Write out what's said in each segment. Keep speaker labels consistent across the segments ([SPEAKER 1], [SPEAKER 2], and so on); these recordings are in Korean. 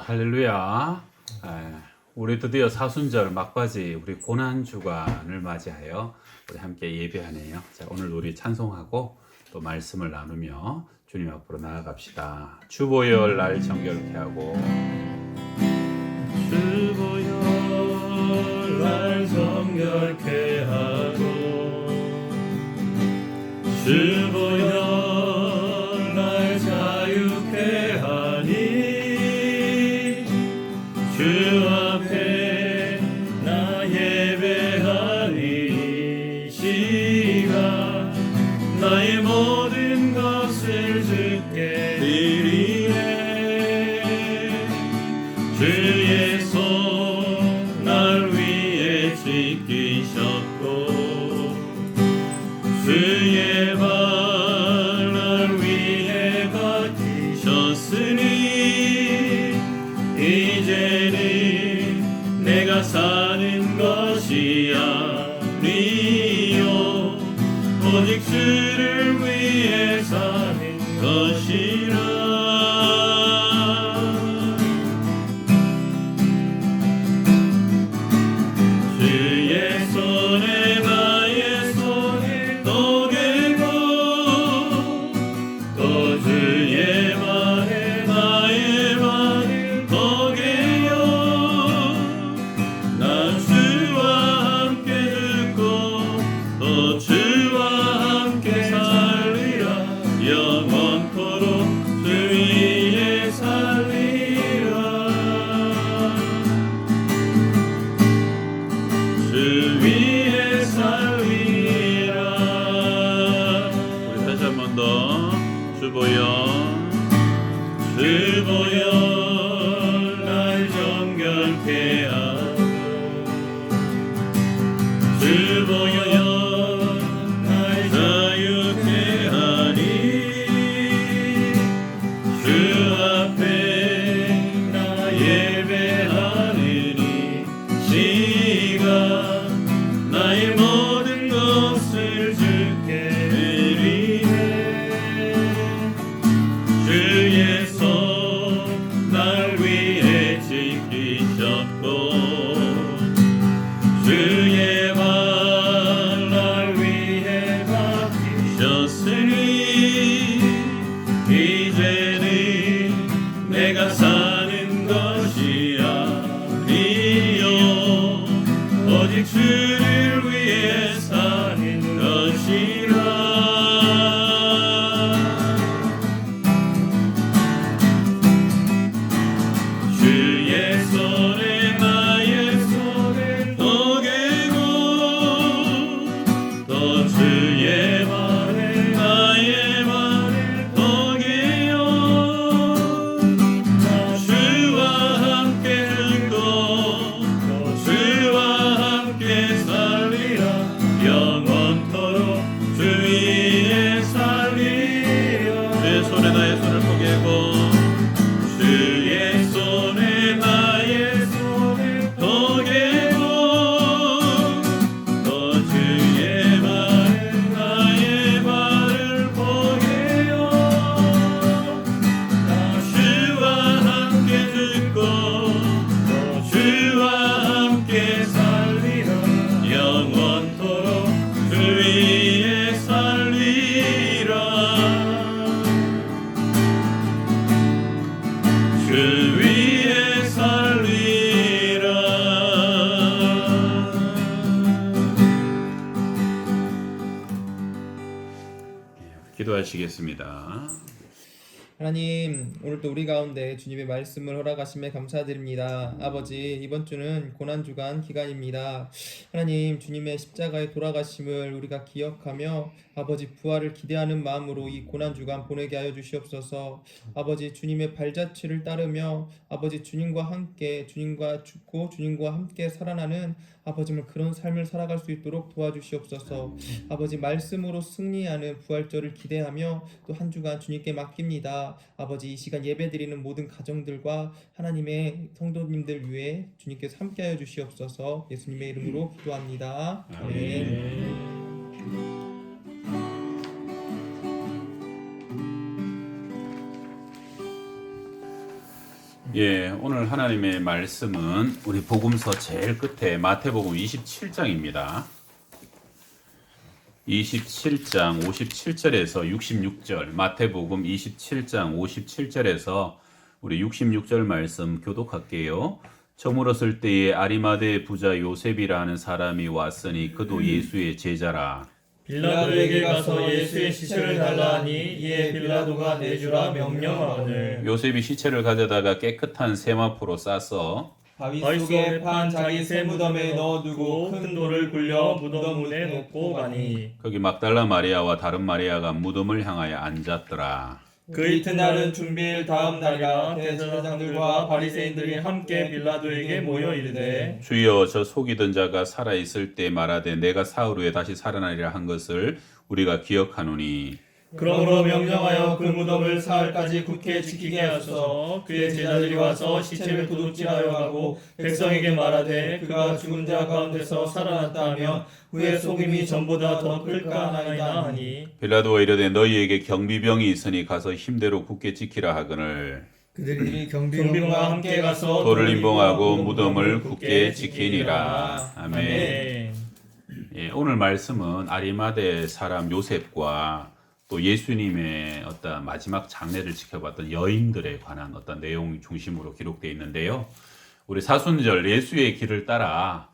[SPEAKER 1] 할렐루야. 우리 드디어 사순절 막바지 우리 고난 주간을 맞이하여 우리 함께 예배하네요. 자, 오늘 우리 찬송하고 또 말씀을 나누며 주님 앞으로 나아갑시다. 주보혈 날 정결케 하고
[SPEAKER 2] 주보혈 날 정결케 하고 주보혈 날 자유케 하니 주 앞에 나 예배하니 이 시간 나의 모든 것을 주께 드리네 주의 손 날 위에 지키셨고 주의 발 날 위에 박히셨으니 이제는 내가 사는 것이 아니요 오직 주를 위해 사는 것이라 주의 손에 나의 손을 또 대고 또 주의 말에 나의 말을 또 개요 나 주와 함께 죽고 또 주와 함께 살리라 영원토록 주 위에 살리라 주 위에 살리라 우리 다시 한 번 더 주보혈 날 정결케 하고 주보혈 날 자유케 하니 주 앞에 나 예배하느니 시간 나의 모든 것을 주께 드리네 주의 손 날 위해 지키셨고 주의 발 날 위해 박히셨으니 이제는 내가 사는 것이 아니요 오직 주를 위해 사는 것이라 주의 손에 나의 손을 또 개고 또 주의 말에 나의 말을 또 개요 나 주와 함께 죽고 또 주와 함께 살리라 영원토록 주 위에 살리라 주의 손에 나의 손을 포개고 주의 손에 나의 손을 포개고 또 주의 말에 나의 말을 포개요 나 주와 함께 죽고 또 주와 함께 살리라 영원토록 주 위에 살리라 주 위에 살리라
[SPEAKER 1] 기도하시겠습니다.
[SPEAKER 3] 하나님, 오늘도 우리 가운데 주님의 말씀을 허락하심에 감사드립니다. 아버지, 이번 주는 고난주간 기간입니다. 하나님, 주님의 십자가의 돌아가심을 우리가 기억하며 아버지 부활을 기대하는 마음으로 이 고난주간 보내게 하여 주시옵소서. 아버지, 주님의 발자취를 따르며 아버지 주님과 함께 주님과 죽고 주님과 함께 살아나는 아버지는 그런 삶을 살아갈 수 있도록 도와주시옵소서. 아버지, 말씀으로 승리하는 부활절을 기대하며 또 한 주간 주님께 맡깁니다. 아버지, 이 시간 예배드리는 모든 가정들과 하나님의 성도님들 위해 주님께서 함께하여 주시옵소서. 예수님의 이름으로 기도합니다. 아멘.
[SPEAKER 1] 예, 오늘 하나님의 말씀은 우리 복음서 제일 끝에 마태복음 27장입니다. 27장 57절에서 66절, 마태복음 27장 57절에서 우리 66절 말씀 교독할게요. 저물었을 때에 아리마대 부자 요셉이라 하는 사람이 왔으니 그도 예수의 제자라.
[SPEAKER 2] 빌라도에게 가서 예수의 시체를 달라 하니 이에 빌라도가 내주라 명령하거늘
[SPEAKER 1] 요셉이 시체를 가져다가 깨끗한 세마포로 싸서
[SPEAKER 3] 바위 속에 판 자기 새 무덤에 넣어두고
[SPEAKER 2] 큰 돌을 굴려 무덤 문에 놓고 가니
[SPEAKER 1] 거기 막달라 마리아와 다른 마리아가 무덤을 향하여 앉았더라.
[SPEAKER 3] 그 이튿날은 준비일 다음 날이라 대제사장들과 바리새인들이 함께 빌라도에게 모여 이르되
[SPEAKER 1] 주여, 저 속이던 자가 살아 있을 때 말하되 내가 사흘 후에 다시 살아나리라 한 것을 우리가 기억하노니
[SPEAKER 2] 그러므로 명령하여 그 무덤을 사흘까지 굳게 지키게 하소서. 그의 제자들이 와서 시체를 도둑질하여 가고 백성에게 말하되 그가 죽은 자 가운데서 살아났다 하며 그의 속임이 전보다 더 클까 하나이다 하니
[SPEAKER 1] 빌라도가 이르되 너희에게 경비병이 있으니 가서 힘대로 굳게 지키라 하거늘
[SPEAKER 3] 그들이
[SPEAKER 2] 경비병과 함께 가서
[SPEAKER 1] 돌을 임봉하고 무덤을 굳게 지키니라. 아멘.
[SPEAKER 2] 아멘.
[SPEAKER 1] 예, 오늘 말씀은 아리마대 사람 요셉과 또 예수님의 어떤 마지막 장례를 지켜봤던 여인들에 관한 어떤 내용 중심으로 기록되어 있는데요. 우리 사순절 예수의 길을 따라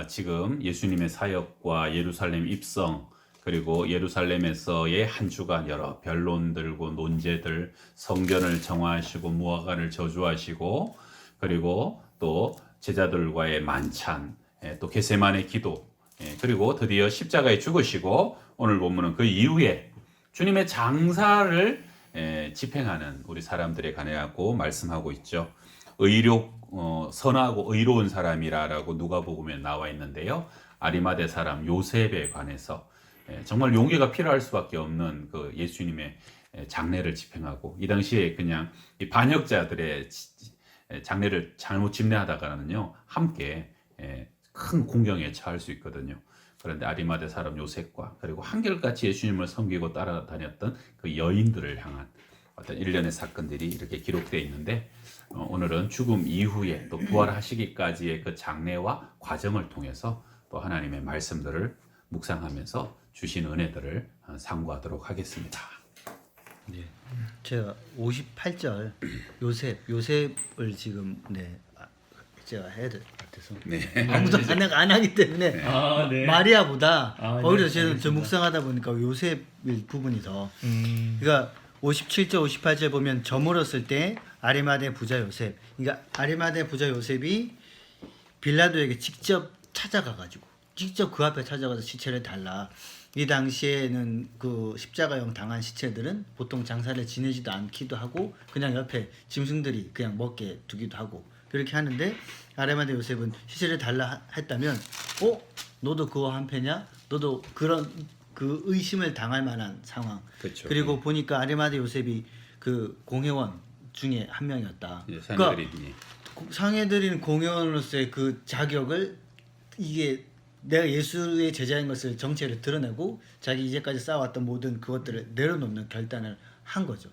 [SPEAKER 1] 지금 예수님의 사역과 예루살렘 입성, 그리고 예루살렘에서의 한 주간 여러 변론들과 논제들, 성전을 정화하시고 무화과를 저주하시고, 그리고 또 제자들과의 만찬, 또 겟세마네 기도, 그리고 드디어 십자가에 죽으시고 오늘 본문은 그 이후에 주님의 장사를 집행하는 우리 사람들에 관하고 말씀하고 있죠. 선하고 의로운 사람이라고 누가복음에 나와 있는데요. 아리마대 사람 요셉에 관해서 정말 용기가 필요할 수밖에 없는 그 예수님의 장례를 집행하고, 이 당시에 그냥 이 반역자들의 장례를 잘못 집례하다가는요 함께 큰 공경에 처할 수 있거든요. 그런데 아리마대 사람 요셉과 그리고 한결같이 예수님을 섬기고 따라다녔던 그 여인들을 향한 어떤 일련의 사건들이 이렇게 기록되어 있는데, 오늘은 죽음 이후에 또 부활하시기까지의 그 장례와 과정을 통해서 또 하나님의 말씀들을 묵상하면서 주신 은혜들을 상고하도록 하겠습니다.
[SPEAKER 4] 제가 58절 요셉을 지금 제가 해야 될 것 같아서 아무도 안 하기 때문에
[SPEAKER 2] 네.
[SPEAKER 4] 마리아보다
[SPEAKER 2] 네,
[SPEAKER 4] 오히려 저는
[SPEAKER 2] 알겠습니다.
[SPEAKER 4] 저 묵상하다 보니까 요셉 부분이 더 그러니까 57절 58절 보면 저물었을 때 아리마대 부자 요셉, 그러니까 아리마대 부자 요셉이 빌라도에게 직접 찾아가가지고 직접 그 앞에 찾아가서 시체를 달라. 이 당시에는 그 십자가형 당한 시체들은 보통 장사를 지내지도 않기도 하고 그냥 옆에 짐승들이 그냥 먹게 두기도 하고 그렇게 하는데, 아리마대 요셉은 시체를 달라 했다면 너도 그와 한패냐? 너도 그런 그 의심을 당할 만한 상황.
[SPEAKER 1] 그렇죠.
[SPEAKER 4] 그리고 보니까 아리마대 요셉이 그 공회원 중에 한 명이었다.
[SPEAKER 1] 예,
[SPEAKER 4] 그러니까
[SPEAKER 1] 상해드리니.
[SPEAKER 4] 상해드린 공회원으로서의 그 자격을, 이게 내가 예수의 제자인 것을 정체를 드러내고 자기 이제까지 쌓아왔던 모든 그것들을 내려놓는 결단을 한 거죠.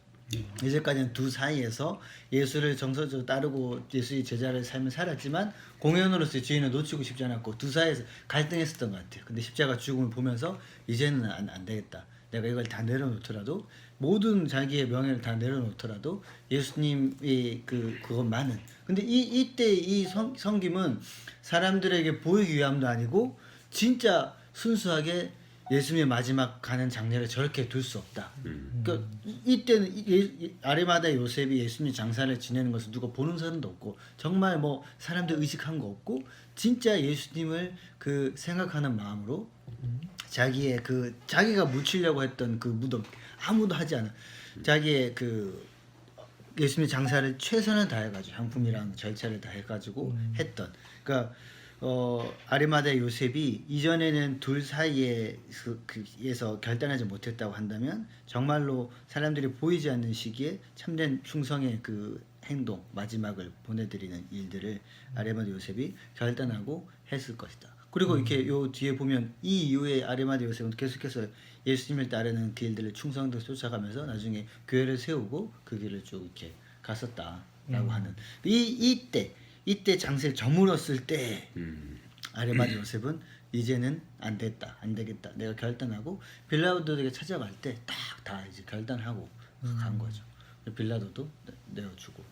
[SPEAKER 4] 이제까지는 두 사이에서 예수를 정서적으로 따르고 예수의 제자를 삶을 살았지만 공회원으로서의 지위는 놓치고 싶지 않았고 두 사이에서 갈등했었던 것 같아요. 근데 십자가 죽음을 보면서 이제는 안 되겠다. 내가 이걸 다 내려놓더라도, 모든 자기의 명예를 다 내려놓더라도 예수님의 그것만은. 근데 이때 이 섬김은 사람들에게 보이기 위함도 아니고 진짜 순수하게 예수님의 마지막 가는 장례를 저렇게 둘 수 없다. 그러니까 이때는 아리마대 요셉이 예수님 장사를 지내는 것을 누가 보는 사람도 없고 정말 뭐 사람들 의식한 거 없고 진짜 예수님을 그 생각하는 마음으로 자기가 묻히려고 했던 그 무덤 아무도 하지 않아. 자기의 그 예수님의 장사를 최선을 다해가지고 향품이랑 절차를 다해가지고 했던. 그러니까 아리마대 요셉이 이전에는 둘 사이에서 결단하지 못했다고 한다면 정말로 사람들이 보이지 않는 시기에 참된 충성의 그 행동, 마지막을 보내드리는 일들을 아리마대 요셉이 결단하고 했을 것이다. 그리고 이렇게 요 뒤에 보면 이 이후에 아리마대 요셉은 계속해서 예수님을 따르는 그 일들을 충성도 쫓아가면서 나중에 교회를 세우고 그 길을 쭉 이렇게 갔었다. 하는 이때 장세를 저물었을 때 아리마대 요셉은 이제는 안 되겠다. 내가 결단하고 빌라도에게 찾아갈 때 딱 다 이제 결단하고 간 거죠. 빌라도도 내어주고.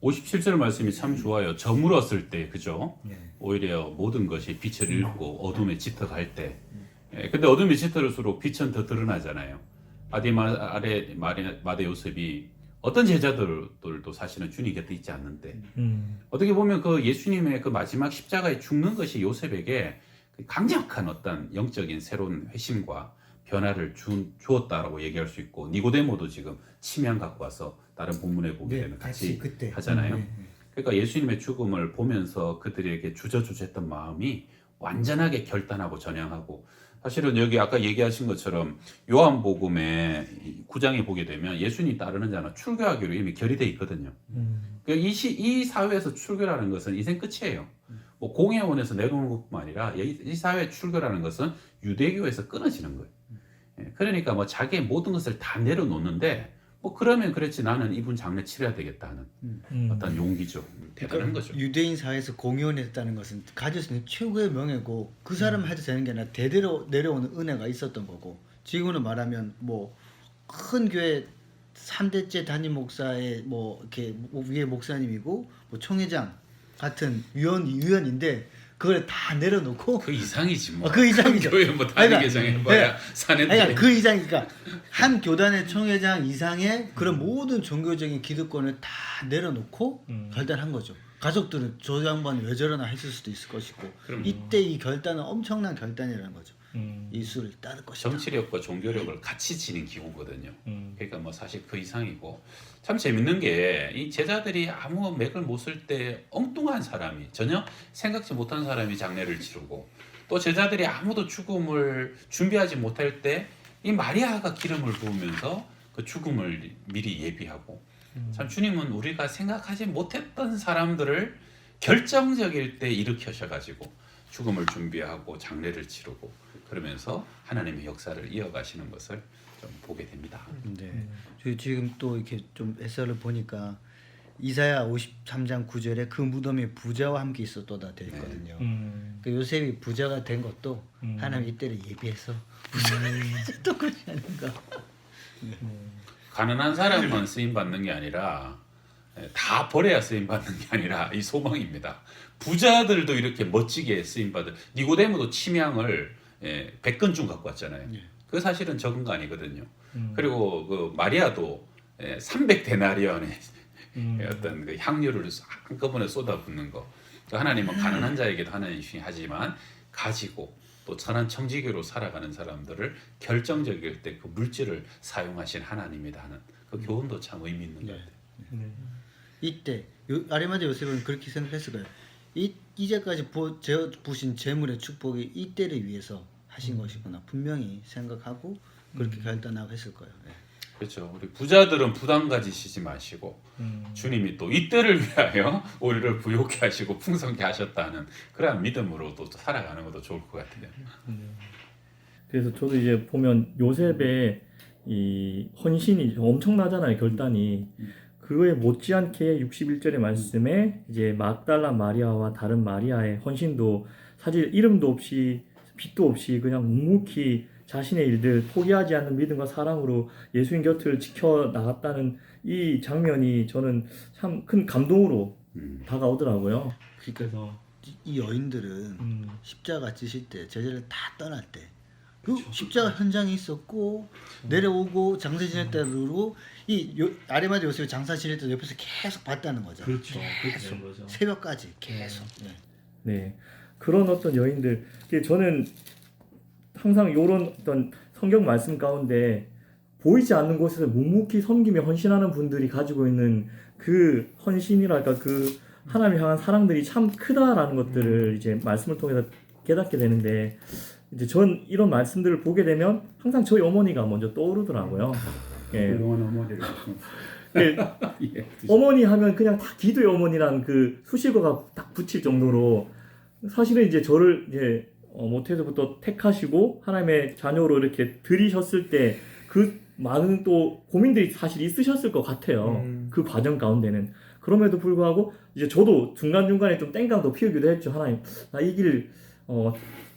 [SPEAKER 1] 57절 말씀이 참 좋아요. 저물었을 때, 그죠?
[SPEAKER 4] 네.
[SPEAKER 1] 오히려 모든 것이 빛을 잃고 어둠에 짙어갈 때. 근데 어둠이 짙을수록 빛은 더 드러나잖아요. 마대 요셉이 어떤 제자들도 사실은 주님 곁에 있지 않는데 어떻게 보면 그 예수님의 그 마지막 십자가에 죽는 것이 요셉에게 강력한 어떤 영적인 새로운 회심과 변화를 주었다라고 얘기할 수 있고, 니고데모도 지금 침향 갖고 와서 다른 본문에 보게 되면 같이
[SPEAKER 4] 그때
[SPEAKER 1] 하잖아요. 그러니까 예수님의 죽음을 보면서 그들에게 주저주저했던 마음이 완전하게 결단하고 전향하고, 사실은 여기 아까 얘기하신 것처럼 요한복음에 9장에 보게 되면 예수님 따르는 자는 출교하기로 이미 결의되어 있거든요. 이 사회에서 출교라는 것은 인생 끝이에요. 뭐 공회원에서 내려오는 것뿐만 아니라 이 사회 출교라는 것은 유대교에서 끊어지는 거예요. 그러니까 뭐 자기의 모든 것을 다 내려놓는데, 뭐 그러면 그렇지 나는 이분 장례 치러야 되겠다는 어떤 용기죠. 대단한 거죠.
[SPEAKER 4] 유대인 사회에서 공의원했다는 것은 가질 수 있는 최고의 명예고, 그 사람 해도 되는 게 아니라 대대로 내려오는 은혜가 있었던 거고, 지금은 말하면 뭐 큰 교회 3대째 담임 목사의 뭐 이렇게 위에 목사님이고 뭐 총회장 같은 위원인데 그걸 다 내려놓고
[SPEAKER 1] 그 이상이지 뭐.
[SPEAKER 4] 그 이상이죠.
[SPEAKER 1] 교회 뭐 단위 개정해봐야 사는데.
[SPEAKER 4] 아니 그 이상, 그러니까 한 교단의 총회장 이상의 그런 모든 종교적인 기득권을 다 내려놓고 결단한 거죠. 가족들은 저 양반이 왜 저러나 했을 수도 있을 것이고,
[SPEAKER 1] 그럼요.
[SPEAKER 4] 이때 이 결단은 엄청난 결단이라는 거죠. 예수를 따를 것이다.
[SPEAKER 1] 정치력과 종교력을 같이 지닌 기구거든요. 그러니까 뭐 사실 그 이상이고, 참 재밌는 게 이 제자들이 아무 맥을 못 쓸 때 엉뚱한 사람이, 전혀 생각지 못한 사람이 장례를 치르고, 또 제자들이 아무도 죽음을 준비하지 못할 때 이 마리아가 기름을 부으면서 그 죽음을 미리 예비하고, 참 주님은 우리가 생각하지 못했던 사람들을 결정적일 때 일으켜셔가지고 죽음을 준비하고 장례를 치르고 그러면서 하나님의 역사를 이어가시는 것을 좀 보게 됩니다.
[SPEAKER 4] 네. 저희 지금 또 이렇게 좀 해설을 보니까 이사야 53장 9절에 그 무덤에 부자와 함께 있었도다 되어 있거든요. 그 요셉이 부자가 된 것도 하나님 이때를 예비해서 부자가 됐던 것이 아닌가.
[SPEAKER 1] 가난한 사람만 쓰임 받는 게 아니라 다 버려야 쓰임 받는 게 아니라 이 소망입니다. 부자들도 이렇게 멋지게 쓰임 받을, 니고데모도 침향을 100건쯤 갖고 왔잖아요. 그 사실은 적은 거 아니거든요. 그리고 그 마리아도 300데나리온의 어떤 그 향유를 한꺼번에 쏟아붓는 거. 하나님은 가난한 자에게도 하나님이 하지만 가지고 또 선한 청지기로 살아가는 사람들을 결정적일 때 그 물질을 사용하신 하나님이다 하는 그 교훈도 참 의미 있는 것 같아요.
[SPEAKER 4] 이때 아리마대 요셉은 그렇게 생각했을 거예요. 이제까지 부신 재물의 축복이 이때를 위해서 하신 것이구나 분명히 생각하고 그렇게 결단하고 했을 거예요. 네.
[SPEAKER 1] 그렇죠. 우리 부자들은 부담 가지시지 마시고 주님이 또 이때를 위하여 우리를 부욕케 하시고 풍성케 하셨다는 그러한 믿음으로 또 살아가는 것도 좋을 것 같아요.
[SPEAKER 2] 그래서 저도 이제 보면 요셉의 이 헌신이 엄청나잖아요, 결단이. 그거에 못지않게 61절의 말씀에 이제 막달라 마리아와 다른 마리아의 헌신도 사실 이름도 없이 빚도 없이 그냥 묵묵히 자신의 일들 포기하지 않는 믿음과 사랑으로 예수님 곁을 지켜 나갔다는 이 장면이 저는 참 큰 감동으로 다가오더라고요. 그래서
[SPEAKER 4] 이 여인들은 십자가 지실 때 제자를 다 떠날 때 그 십자가 현장에 있었고 내려오고 장사 지낼 때로 아리마대 요셉이 장사 지낼 때 옆에서 계속 봤다는 거죠.
[SPEAKER 2] 그렇죠.
[SPEAKER 4] 계속
[SPEAKER 2] 거죠.
[SPEAKER 4] 새벽까지 계속.
[SPEAKER 2] 네, 그런 어떤 여인들, 저는 항상 이런 어떤 성경 말씀 가운데 보이지 않는 곳에서 묵묵히 섬기며 헌신하는 분들이 가지고 있는 그 헌신이랄까 그 하나님 향한 사랑들이 참 크다라는 것들을 이제 말씀을 통해서 깨닫게 되는데, 이제 전 이런 말씀들을 보게 되면 항상 저희 어머니가 먼저 떠오르더라고요. 예.
[SPEAKER 1] 어머니를
[SPEAKER 2] 예. 어머니 하면 그냥 다 기도의 어머니라는 그 수식어가 딱 붙일 정도로 사실은 이제 저를 이제 모태에서부터 택하시고 하나님의 자녀로 이렇게 들이셨을 때 그 많은 또 고민들이 사실 있으셨을 것 같아요. 그 과정 가운데는. 그럼에도 불구하고 이제 저도 중간중간에 좀 땡깡도 피우기도 했죠. 하나님, 나 이 길을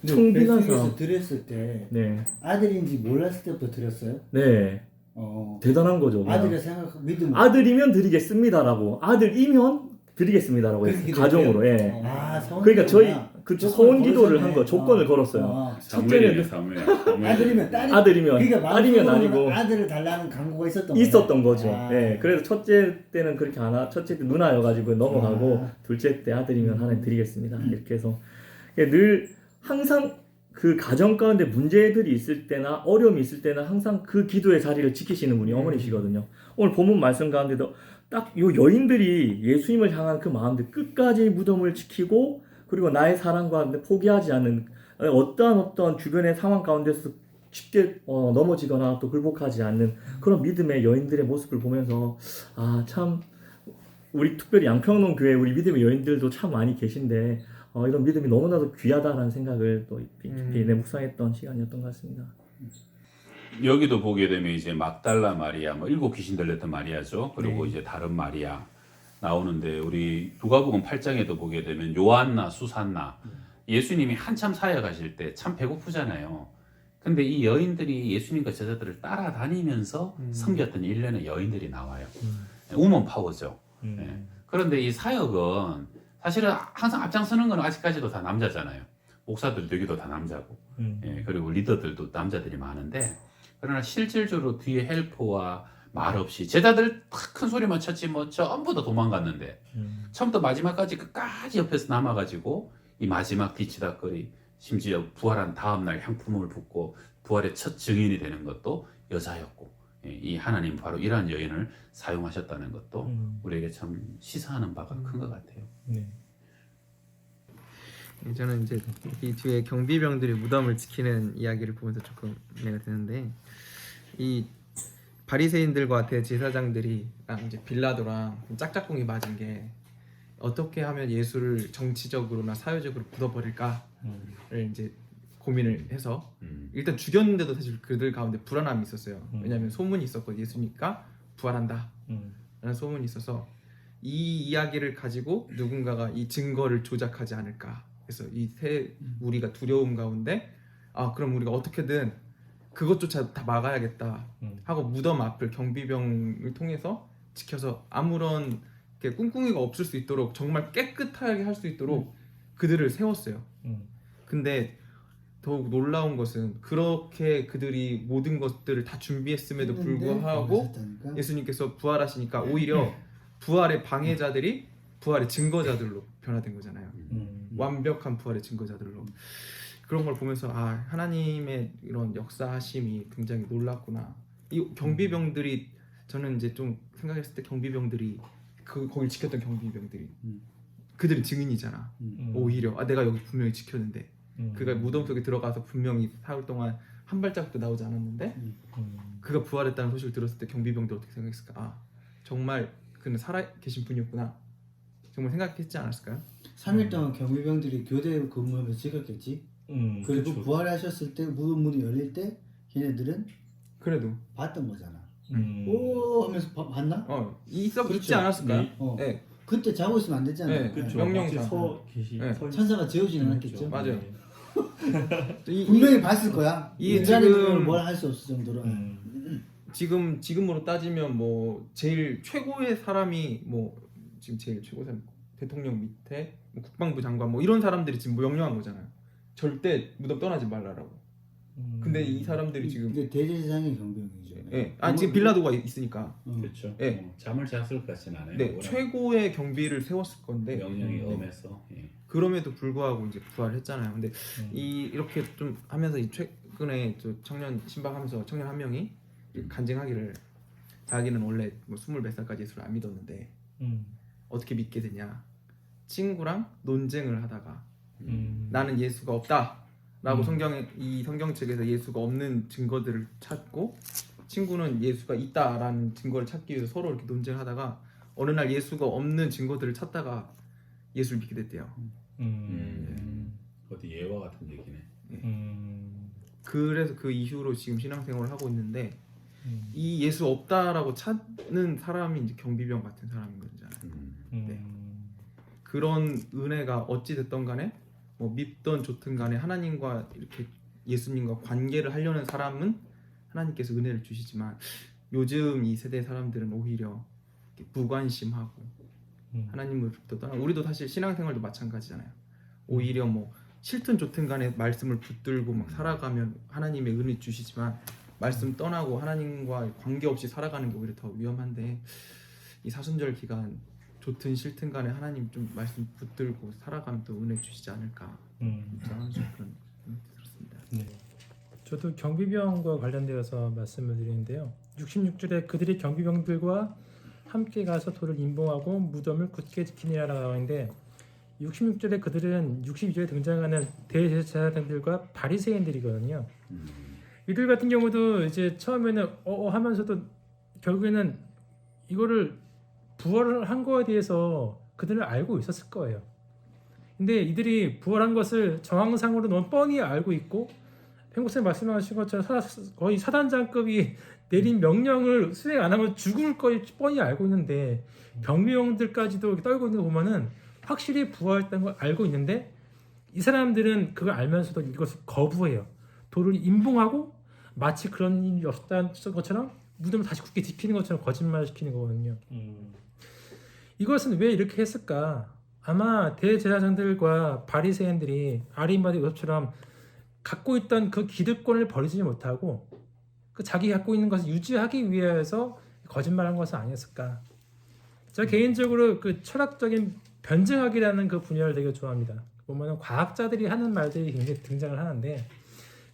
[SPEAKER 2] 청빈한
[SPEAKER 4] 뱃속에서
[SPEAKER 2] 사람.
[SPEAKER 4] 드렸을 때
[SPEAKER 2] 네,
[SPEAKER 4] 아들인지 몰랐을 때부터 드렸어요?
[SPEAKER 2] 네, 대단한 거죠. 그냥.
[SPEAKER 4] 아들의 생각 믿음.
[SPEAKER 2] 아들이면 드리겠습니다라고, 아들이면 드리겠습니다라고
[SPEAKER 4] 그렇게
[SPEAKER 2] 했어요. 가정으로. 예.
[SPEAKER 4] 서원
[SPEAKER 2] 그러니까 저희
[SPEAKER 4] 기도구나.
[SPEAKER 2] 그
[SPEAKER 4] 조건을
[SPEAKER 2] 서원 기도를
[SPEAKER 4] 걸으셨네.
[SPEAKER 2] 한 거, 조건을 걸었어요.
[SPEAKER 1] 사무엘이네,
[SPEAKER 2] 첫째는
[SPEAKER 1] 사무엘.
[SPEAKER 4] 아들이면 딸이
[SPEAKER 2] 아들이면
[SPEAKER 4] 그러니까
[SPEAKER 2] 딸이면
[SPEAKER 4] 마음속으로는
[SPEAKER 2] 아니고
[SPEAKER 4] 아들을 달라는 강구가
[SPEAKER 2] 있었던 거죠.
[SPEAKER 4] 아.
[SPEAKER 2] 예. 그래서 첫째 때는 그렇게 안 첫째 때 누나여가지고 넘어가고 둘째 때 아들이면 하나님 드리겠습니다. 이렇게 해서 늘 항상 그 가정 가운데 문제들이 있을 때나 어려움이 있을 때는 항상 그 기도의 자리를 지키시는 분이 어머니시거든요. 오늘 본문 말씀 가운데도 딱 요 여인들이 예수님을 향한 그 마음들 끝까지 무덤을 지키고 그리고 나의 사랑과 포기하지 않는 어떠한 주변의 상황 가운데서 쉽게 넘어지거나 또 굴복하지 않는 그런 믿음의 여인들의 모습을 보면서 아 참 우리 특별히 양평동 교회 우리 믿음의 여인들도 참 많이 계신데 이런 믿음이 너무나도 귀하다라는 생각을 또 깊이 묵상했던 시간이었던 것 같습니다.
[SPEAKER 1] 여기도 보게 되면 이제 막달라 마리아, 뭐 7 귀신 들렸던 마리아죠. 그리고
[SPEAKER 2] 네.
[SPEAKER 1] 이제 다른 마리아 나오는데 우리 누가복음 8장에도 보게 되면 요한나, 수산나 예수님이 한참 사역하실 때 참 배고프잖아요. 근데 이 여인들이 예수님과 제자들을 따라다니면서 섬겼던 일련의 여인들이 나와요. 우먼 파워죠. 예. 그런데 이 사역은 사실은 항상 앞장서는 건 아직까지도 다 남자잖아요. 목사들 여기도 다 남자고, 예. 그리고 리더들도 남자들이 많은데 그러나 실질적으로 뒤에 헬퍼와 말 없이 제자들 탁 큰 소리만 쳤지 뭐 전부 다 도망갔는데 처음부터 마지막까지 끝까지 옆에서 남아가지고 이 마지막 뒤치다거리 심지어 부활한 다음날 향품을 붓고 부활의 첫 증인이 되는 것도 여자였고 이 하나님 바로 이러한 여인을 사용하셨다는 것도 우리에게 참 시사하는 바가 큰 것 같아요.
[SPEAKER 3] 네. 저는 이제 이 뒤에 경비병들이 무덤을 지키는 이야기를 보면서 조금 이해가 되는데 이 바리새인들과 대제사장들이 이제 빌라도랑 짝짝꿍이 맞은 게 어떻게 하면 예수를 정치적으로나 사회적으로 묻어버릴까를 이제 고민을 해서 일단 죽였는데도 사실 그들 가운데 불안함이 있었어요. 왜냐하면 소문이 있었고 예수니까 부활한다 라는 소문이 있어서 이 이야기를 가지고 누군가가 이 증거를 조작하지 않을까. 그래서 이 세 우리가 두려움 가운데 그럼 우리가 어떻게든 그것조차 다 막아야겠다 하고 무덤 앞을 경비병을 통해서 지켜서 아무런 꿍꿍이가 없을 수 있도록 정말 깨끗하게 할 수 있도록 그들을 세웠어요. 근데 더욱 놀라운 것은 그렇게 그들이 모든 것들을 다 준비했음에도 불구하고 예수님께서 부활하시니까 오히려 부활의 방해자들이 부활의 증거자들로 변화된 거잖아요. 완벽한 부활의 증거자들로. 그런 걸 보면서 하나님의 이런 역사하심이 굉장히 놀랍구나. 이 경비병들이 저는 이제 좀 생각했을 때 경비병들이 거길 지켰던 경비병들이 그들이 증인이잖아. 오히려 내가 여기 분명히 지켰는데 그가 무덤 속에 들어가서 분명히 사흘 동안 한 발자국도 나오지 않았는데 그가 부활했다는 소식을 들었을 때 경비병들 어떻게 생각했을까? 정말 그는 살아계신 분이었구나. 정말 생각했지 않았을까요?
[SPEAKER 4] 3일 동안 경비병들이 교대 근무하면서 지켰겠지. 그리고
[SPEAKER 2] 그렇죠.
[SPEAKER 4] 부활하셨을 때 무덤 문이 열릴 때 걔네들은
[SPEAKER 3] 그래도
[SPEAKER 4] 봤던 거잖아. 오 하면서 봤나?
[SPEAKER 3] 있지
[SPEAKER 4] 그렇죠.
[SPEAKER 3] 않았을까요?
[SPEAKER 4] 네. 그때 자고 있으면 안 됐잖아.
[SPEAKER 3] 네,
[SPEAKER 2] 그렇죠.
[SPEAKER 3] 명령상.
[SPEAKER 4] 천사가 재우지는 않았겠죠.
[SPEAKER 3] 맞아요.
[SPEAKER 4] 분명히 봤을 거야.
[SPEAKER 3] 이
[SPEAKER 4] 인간이 뭘 할 수 없을 정도로.
[SPEAKER 3] 지금으로 따지면 뭐 제일 최고의 사람이 지금 제일 최고 사람 대통령 밑에 국방부 장관 이런 사람들이 지금 명령한 거잖아요. 절대 무덤 떠나지 말라라고. 근데 이 사람들이 지금
[SPEAKER 4] 이게 대제사장의 경비병이죠.
[SPEAKER 3] 지금 빌라도가 있으니까
[SPEAKER 1] 그렇죠. 잠을 잤을 것 같진 않아요.
[SPEAKER 3] 네, 최고의 경비를 세웠을 건데
[SPEAKER 1] 명령이 엄해서.
[SPEAKER 3] 그럼에도 불구하고 이제 부활했잖아요. 근데 이렇게 좀 하면서 최근에 청년 신방하면서 청년 한 명이 간증하기를 자기는 원래 20몇 살까지 예수를 안 믿었는데 어떻게 믿게 되냐? 친구랑 논쟁을 하다가 나는 예수가 없다라고 이 성경책에서 예수가 없는 증거들을 찾고 친구는 예수가 있다라는 증거를 찾기 위해서 서로 이렇게 논쟁하다가 어느 날 예수가 없는 증거들을 찾다가 예수를 믿게 됐대요.
[SPEAKER 1] 어디 예와 같은 얘기네.
[SPEAKER 3] 그래서 그 이후로 지금 신앙생활을 하고 있는데 이 예수 없다라고 찾는 사람이 이제 경비병 같은 사람인 거잖아요. 네. 그런 은혜가 어찌 됐던 간에 뭐 밉던 좋든 간에 하나님과 이렇게 예수님과 관계를 하려는 사람은 하나님께서 은혜를 주시지만 요즘 이 세대 사람들은 오히려 이렇게 무관심하고 하나님으로부터 떠나 우리도 사실 신앙생활도 마찬가지잖아요. 오히려 뭐 싫든 좋든 간에 말씀을 붙들고 막 살아가면 하나님의 은혜 주시지만 말씀 떠나고 하나님과 관계없이 살아가는 게 오히려 더 위험한데 이 사순절 기간 좋든 싫든 간에 하나님 좀 말씀 붙들고 살아가면 또 은혜 주시지 않을까 저는 좀 그런 생각이 들었습니다.
[SPEAKER 5] 저도 경비병과 관련되어서 말씀을 드리는데요. 66절에 그들이 경비병들과 함께 가서 돌을 임봉하고 무덤을 굳게 지키니라라고 나와 있는데 66절에 그들은 62절에 등장하는 대제사장들과 바리새인들이거든요. 이들 같은 경우도 이제 처음에는 하면서도 결국에는 이거를 부활을 한 거에 대해서 그들은 알고 있었을 거예요. 근데 이들이 부활한 것을 정황상으로 너무 뻔히 알고 있고 팽국쌤 말씀하신 것처럼 거의 사단장급이 내린 명령을 수행 안 하면 죽을 걸 뻔히 알고 있는데 경비병들까지도 떨고 있는 거 보면은 확실히 부활했다는 걸 알고 있는데 이 사람들은 그걸 알면서도 이것을 거부해요. 돌을 임봉하고 마치 그런 일이 없었다는 것처럼 무덤을 다시 굳게 지키는 것처럼 거짓말을 시키는 거거든요. 이것은 왜 이렇게 했을까? 아마 대제사장들과 바리새인들이 아리마대 요셉처럼 갖고 있던 그 기득권을 버리지 못하고 그 자기 갖고 있는 것을 유지하기 위해서 거짓말한 것은 아니었을까? 제가 개인적으로 그 철학적인 변증학이라는 그 분야를 되게 좋아합니다. 보면은 과학자들이 하는 말들이 굉장히 등장을 하는데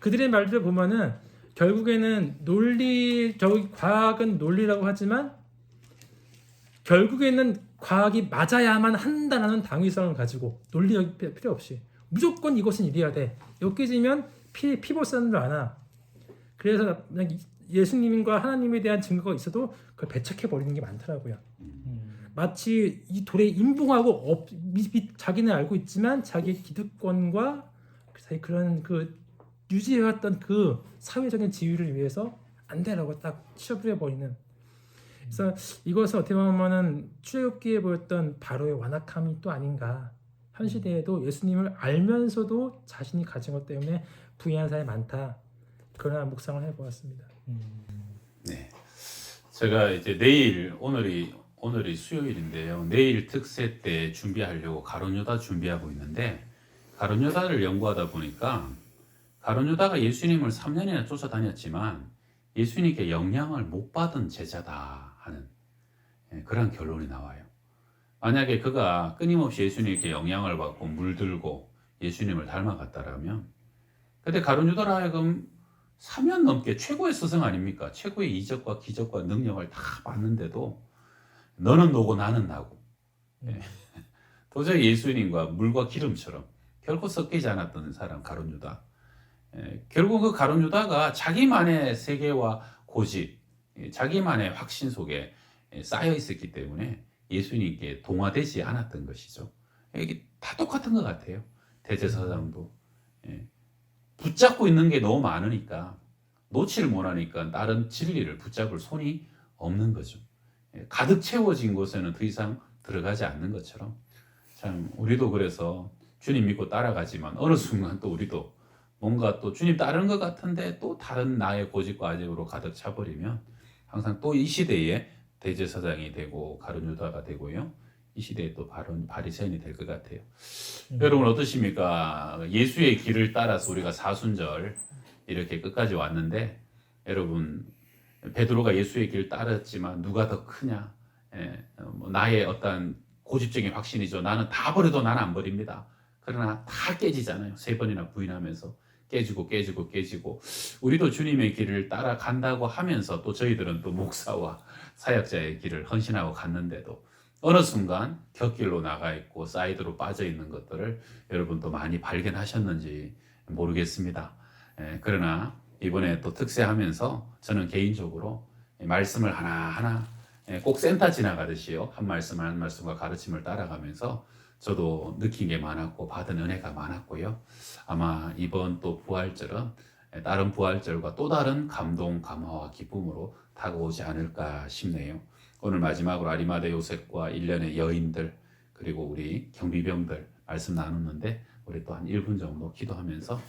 [SPEAKER 5] 그들의 말들을 보면은 결국에는 과학은 논리라고 하지만 결국에는 과학이 맞아야만 한다는 당위성을 가지고 논리적 필요 없이 무조건 이것은 이래야 돼. 엮여지면 피볼산으로 안아. 그래서 그냥 예수님과 하나님에 대한 증거가 있어도 그걸 배척해 버리는 게 많더라고요. 마치 이 돌에 임봉하고 자기는 알고 있지만 자기의 기득권과 그런 그 유지해왔던 그 사회적인 지위를 위해서 안 되라고 딱 치워버려 버리는. 그래서 이것은 어떻게 보면은 출애굽기에 보였던 바로의 완악함이 또 아닌가. 현 시대에도 예수님을 알면서도 자신이 가진 것 때문에 부인한 사람이 많다. 그런 묵상을 해보았습니다.
[SPEAKER 1] 네, 제가 이제 내일 오늘이 수요일인데요. 내일 특세 때 준비하려고 가룟유다 준비하고 있는데 가룟유다를 연구하다 보니까 가룟유다가 예수님을 3년이나 쫓아다녔지만 예수님께 영향을 못 받은 제자다 하는 그런 결론이 나와요. 만약에 그가 끊임없이 예수님께 영향을 받고 물들고 예수님을 닮아갔다라면 근데 가룟유다로 하여금 3년 넘게 최고의 스승 아닙니까? 최고의 이적과 기적과 능력을 다 받는데도 너는 너고 나는 나고 도저히 예수님과 물과 기름처럼 결코 섞이지 않았던 사람 가룟유다. 결국 그 가룟유다가 자기만의 세계와 고집, 자기만의 확신 속에 쌓여 있었기 때문에 예수님께 동화되지 않았던 것이죠. 이게 다 똑같은 것 같아요. 대제사장도 붙잡고 있는 게 너무 많으니까 놓지를 못하니까 다른 진리를 붙잡을 손이 없는 거죠. 가득 채워진 곳에는 더 이상 들어가지 않는 것처럼 참 우리도 그래서 주님 믿고 따라가지만 어느 순간 또 우리도 뭔가 또 주님 따르는 것 같은데 또 다른 나의 고집과 아집으로 가득 차버리면 항상 또 이 시대에 대제사장이 되고 가룟유다가 되고요. 이 시대에 또 바리새인이 될 것 같아요. 여러분 어떠십니까? 예수의 길을 따라서 우리가 사순절 이렇게 끝까지 왔는데 여러분 베드로가 예수의 길을 따랐지만 누가 더 크냐? 나의 어떤 고집적인 확신이죠. 나는 다 버려도 나는 안 버립니다. 그러나 다 깨지잖아요. 3번이나 부인하면서 깨지고 우리도 주님의 길을 따라간다고 하면서 또 저희들은 또 목사와 사역자의 길을 헌신하고 갔는데도 어느 순간 곁길로 나가 있고 사이드로 빠져 있는 것들을 여러분도 많이 발견하셨는지 모르겠습니다. 그러나 이번에 또 특세하면서 저는 개인적으로 말씀을 하나하나 꼭 센터 지나가듯이요. 한 말씀 한 말씀과 가르침을 따라가면서 저도 느낀 게 많았고 받은 은혜가 많았고요. 아마 이번 또 부활절은 다른 부활절과 또 다른 감동, 감화와 기쁨으로 다가오지 않을까 싶네요. 오늘 마지막으로 아리마대 요셉과 일련의 여인들 그리고 우리 경비병들 말씀 나누는데 우리 또 한 1분 정도 기도하면서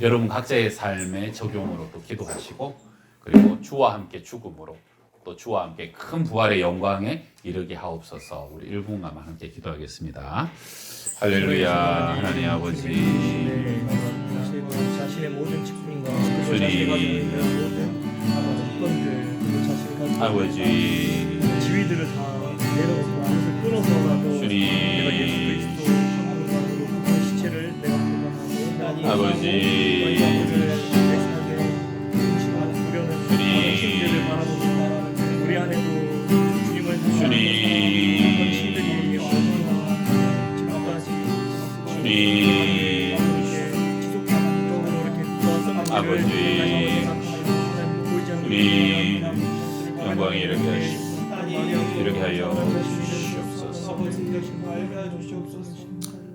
[SPEAKER 1] 여러분 각자의 삶의 적용으로 또 기도하시고 그리고 주와 함께 죽음으로 또 주와 함께 큰 부활의 영광에 이르게 하옵소서. 우리 1분간만 함께 기도하겠습니다. 할렐루야. 하나님 아버지
[SPEAKER 2] 자신의 모든 직분과
[SPEAKER 1] 주님.
[SPEAKER 2] 조건들 그리고 자신이 가지고
[SPEAKER 1] 아버지
[SPEAKER 2] 지위들을 다 내려놓고 그것을 끊어서라도
[SPEAKER 1] 주님.
[SPEAKER 2] 내가 예수 그리스도 한국만으로 그 시체를 내가 보관하고
[SPEAKER 1] 아버지.
[SPEAKER 2] 주님을 바라보고 우리 안에도 주님을
[SPEAKER 1] 주님.
[SPEAKER 2] 신들이 얼마나 지금까지
[SPEAKER 1] 주님.
[SPEAKER 2] 지속적으로 이렇게 구원성을
[SPEAKER 1] 아버지. 주님. 영광이 이렇게 하여 주시옵소서.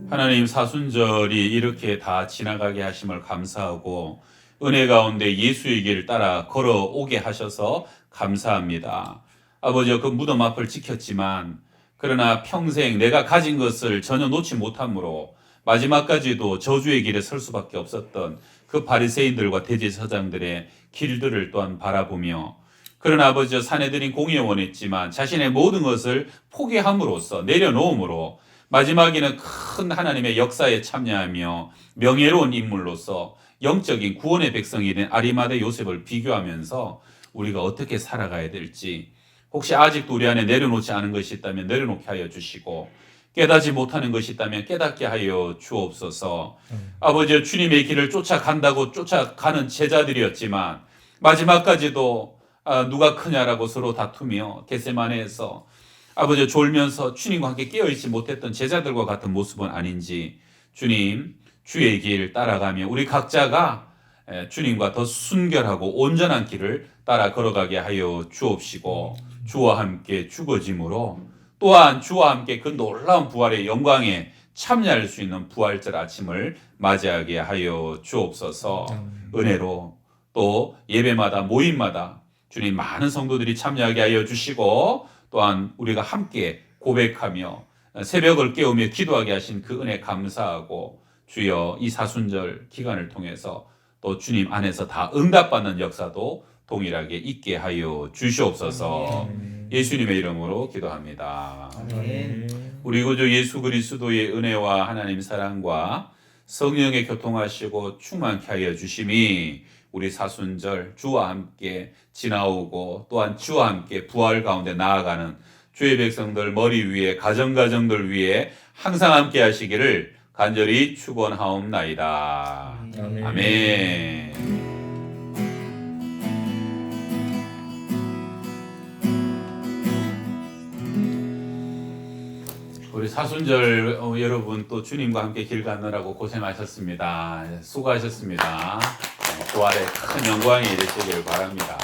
[SPEAKER 1] 하나님 사순절이 이렇게 다 지나가게 하심을 감사하고 은혜 가운데 예수의 길을 따라 걸어오게 하셔서 감사합니다. 아버지 그 무덤 앞을 지켰지만 그러나 평생 내가 가진 것을 전혀 놓지 못함으로 마지막까지도 저주의 길에 설 수밖에 없었던 그 바리새인들과 대제사장들의 길들을 또한 바라보며 그러나 아버지 사내들인 공의에 원했지만 자신의 모든 것을 포기함으로써 내려놓음으로 마지막에는 큰 하나님의 역사에 참여하며 명예로운 인물로서 영적인 구원의 백성이 된 아리마대 요셉을 비교하면서 우리가 어떻게 살아가야 될지 혹시 아직도 우리 안에 내려놓지 않은 것이 있다면 내려놓게 하여 주시고 깨닫지 못하는 것이 있다면 깨닫게 하여 주옵소서. 아버지 주님의 길을 쫓아간다고 쫓아가는 제자들이었지만 마지막까지도 누가 크냐라고 서로 다투며 겟세마네에서 아버지 졸면서 주님과 함께 깨어있지 못했던 제자들과 같은 모습은 아닌지 주님 주의 길 따라가며 우리 각자가 주님과 더 순결하고 온전한 길을 따라 걸어가게 하여 주옵시고 주와 함께 죽어짐으로 또한 주와 함께 그 놀라운 부활의 영광에 참여할 수 있는 부활절 아침을 맞이하게 하여 주옵소서. 은혜로 또 예배마다 모임마다 주님 많은 성도들이 참여하게 하여 주시고 또한 우리가 함께 고백하며 새벽을 깨우며 기도하게 하신 그 은혜 감사하고 주여 이 사순절 기간을 통해서 또 주님 안에서 다 응답받는 역사도 동일하게 있게 하여 주시옵소서. 예수님의 이름으로 기도합니다. 우리 구주 예수 그리스도의 은혜와 하나님 사랑과 성령의 교통하시고 충만케 하여 주심이 우리 사순절 주와 함께 지나오고 또한 주와 함께 부활 가운데 나아가는 주의 백성들 머리 위에 가정들 위에 항상 함께 하시기를 간절히 축원하옵나이다. 아멘. 우리 사순절 여러분 또 주님과 함께 길 가느라고 고생하셨습니다. 수고하셨습니다. 부활의 큰 영광이 되시길 바랍니다.